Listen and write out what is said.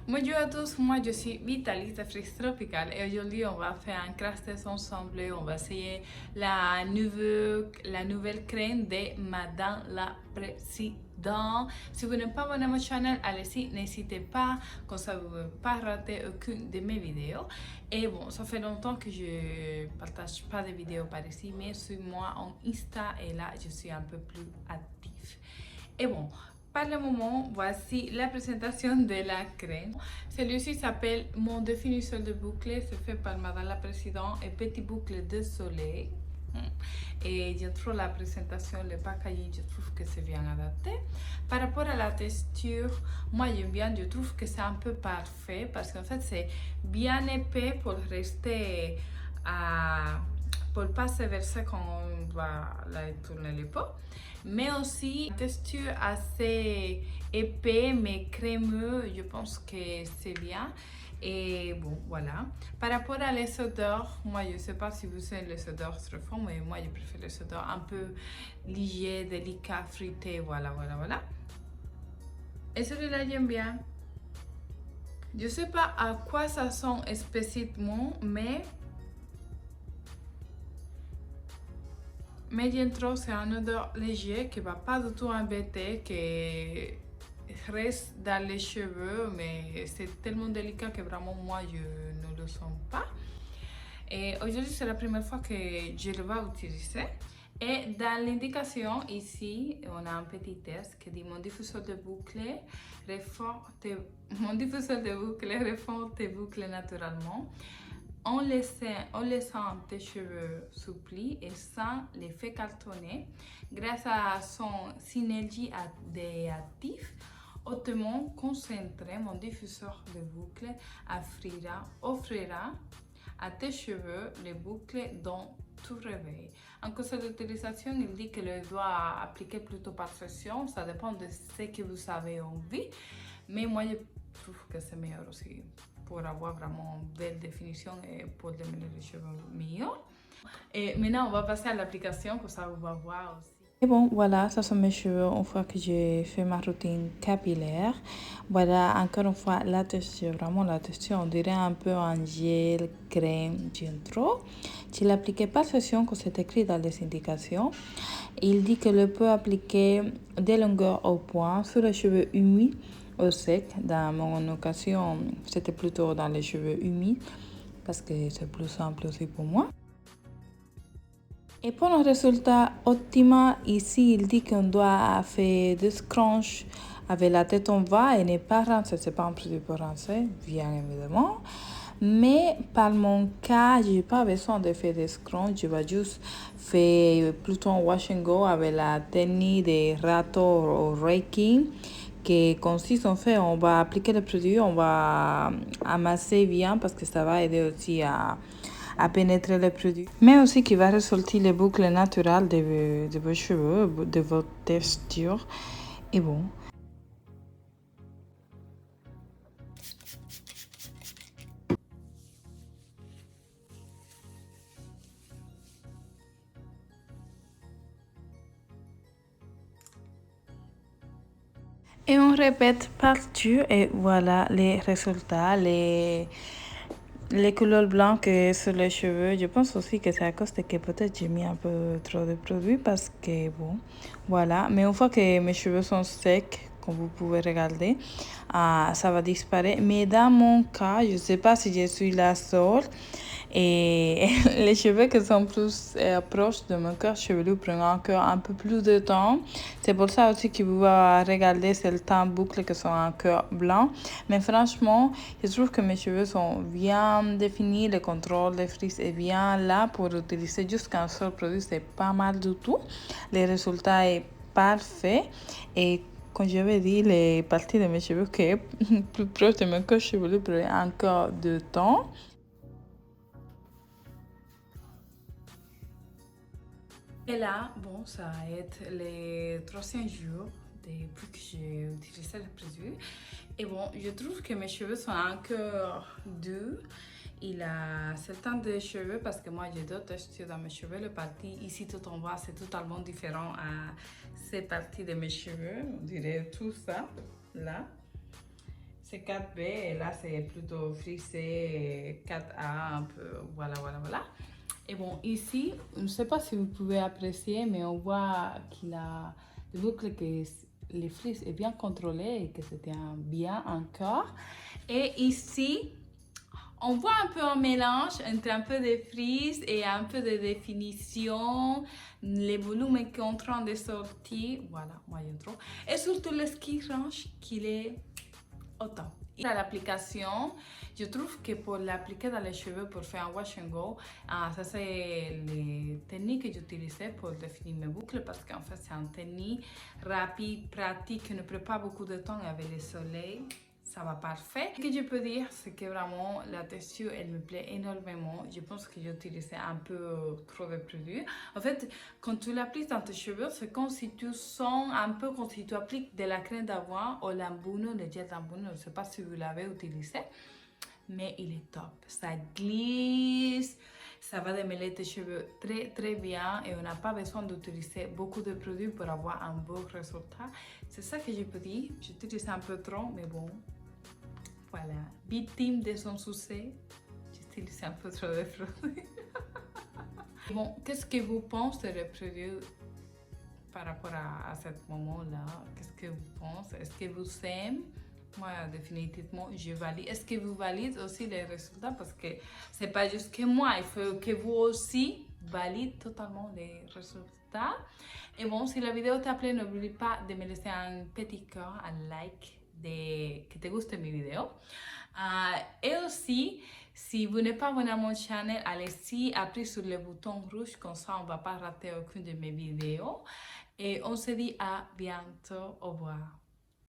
Bonjour à tous, moi je suis Vitaly de Freeze Tropical et aujourd'hui on va faire un crash test ensemble. On va essayer la nouvelle crème de Madame la Présidente. Si vous n'êtes pas abonné à mon channel, allez-y, n'hésitez pas, comme ça vous ne pouvez pas rater aucune de mes vidéos. Et bon, ça fait longtemps que je partage pas de vidéos par ici, mais suis-moi en Insta et là je suis un peu plus active. Et bon, par le moment, voici la présentation de la crème. Celui-ci s'appelle Mon définisseur de boucles, c'est fait par Madame la Présidente et Petit boucle de soleil. Et je trouve la présentation, le packaging, je trouve que c'est bien adapté. Par rapport à la texture, moi j'aime bien, je trouve que c'est un peu parfait parce qu'en fait c'est bien épais pour rester pour pas se verser quand on va la tourner les pots, mais aussi texture assez épais mais crémeux, je pense que c'est bien. Et bon, voilà. Par rapport à les odeurs, moi je sais pas si vous aimez les odeurs très forts, mais moi je préfère les odeurs un peu légers, délicats, fruités, voilà. Et celui-là j'aime bien. Je sais pas à quoi ça sent spécifiquement, mais Medientro, c'est un odeur léger qui va pas du tout embêter, qui reste dans les cheveux, mais c'est tellement délicat que vraiment moi je ne le sens pas. Et aujourd'hui c'est la première fois que je le vais utiliser. Et dans l'indication ici, on a un petit test qui dit mon diffuseur de boucles refond tes boucles naturellement. En laissant tes cheveux souplis et sans les faire cartonner, grâce à son synergie adaptative hautement concentré, mon diffuseur de boucles offrira à tes cheveux les boucles dont tu réveilles. En conseil d'utilisation, il dit que le doit appliquer plutôt par session, ça dépend de ce que vous avez envie, mais moi je trouve que c'est meilleur aussi pour avoir vraiment une belle définition et pour démêler les cheveux meilleurs. Et maintenant, on va passer à l'application, comme ça vous va voir aussi. Et bon, voilà, ça sont mes cheveux une fois que j'ai fait ma routine capillaire. Voilà, encore une fois, la texture, vraiment la texture, on dirait un peu un gel, crème, j'aime trop. Tu l'appliques par session, comme c'est écrit dans les indications. Il dit que le peut appliquer des longueurs au point sur les cheveux humides au sec. Dans mon occasion, c'était plutôt dans les cheveux humides parce que c'est plus simple aussi pour moi. Et pour un résultat optimal, ici, il dit qu'on doit faire des scrunch avec la tête en bas et ne pas rincer. C'est pas un produit pour rincer, bien évidemment. Mais par mon cas, je n'ai pas besoin de faire des scrunch. Je vais juste faire plutôt un wash and go avec la technique de râteau ou raking qui consiste en fait, on va appliquer le produit, on va amasser bien parce que ça va aider aussi à pénétrer le produit, mais aussi qui va ressortir les boucles naturelles de vos cheveux, de votre texture. Et bon. Et on répète partout et voilà les résultats, les couleurs blanches sur les cheveux. Je pense aussi que c'est à cause de que peut-être j'ai mis un peu trop de produits parce que bon, voilà. Mais une fois que mes cheveux sont secs, comme vous pouvez regarder, ça va disparaître. Mais dans mon cas, je ne sais pas si je suis la seule. Et les cheveux qui sont plus proches de mon corps chevelu prennent encore un peu plus de temps. C'est pour ça aussi que vous regardez certaines boucles qui sont encore blancs. Mais franchement, je trouve que mes cheveux sont bien définis. Le contrôle des frizz est bien là pour utiliser juste qu'un seul produit. C'est pas mal du tout. Le résultat est parfait. Et comme je vais dire, les parties de mes cheveux qui est plus proche de mon corps chevelu prennent encore de temps. Et là, bon, ça va être les 300 jours depuis que j'ai utilisé le produit. Et bon, je trouve que mes cheveux sont encore doux. Il a certains de cheveux parce que moi j'ai d'autres textures dans mes cheveux. Le parti ici tout en bas c'est totalement différent à cette partie de mes cheveux. On dirait tout ça là. c'est 4B et là c'est plutôt frisé 4A un peu, voilà. Et bon, ici, je ne sais pas si vous pouvez apprécier, mais on voit qu'il a des boucles que les frisses est bien contrôlé et que c'était bien encore. Et ici, on voit un peu un mélange entre un peu de frise et un peu de définition, les volumes qui sont en train de sortir, voilà, moyen trop, et surtout le ski range qui est au top. À l'application, je trouve que pour l'appliquer dans les cheveux pour faire un wash and go, ça c'est les techniques que j'utilisais pour définir mes boucles parce qu'en fait c'est une technique rapide, pratique, qui ne prend pas beaucoup de temps avec le soleil. Ça va parfait. Ce que je peux dire, c'est que vraiment la texture, elle me plaît énormément. Je pense que j'ai utilisé un peu trop de produits. En fait, quand tu l'appliques dans tes cheveux, c'est comme si tu sens un peu comme si tu appliques de la crème d'avoine au lambuno, le gel lambuno. Je ne sais pas si vous l'avez utilisé, mais il est top. Ça glisse, ça va démêler tes cheveux très bien et on n'a pas besoin d'utiliser beaucoup de produits pour avoir un beau résultat. C'est ça que je peux dire. J'utilise un peu trop, mais bon. Voilà, victime de son succès, j'utilise un peu trop de produits. Bon, qu'est-ce que vous pensez des produits par rapport à ce moment-là? Qu'est-ce que vous pensez? Est-ce que vous aimez? Moi, définitivement, je valide. Est-ce que vous validez aussi les résultats? Parce que c'est pas juste que moi, il faut que vous aussi validez totalement les résultats. Et bon, si la vidéo t'a plu, n'oublie pas de me laisser un petit cœur, un like, que te guste mes vidéos. Et aussi, si vous n'êtes pas abonné à mon channel, allez-y, appuyez sur le bouton rouge, comme ça on ne va pas rater aucune de mes vidéos. Et on se dit à bientôt, au revoir.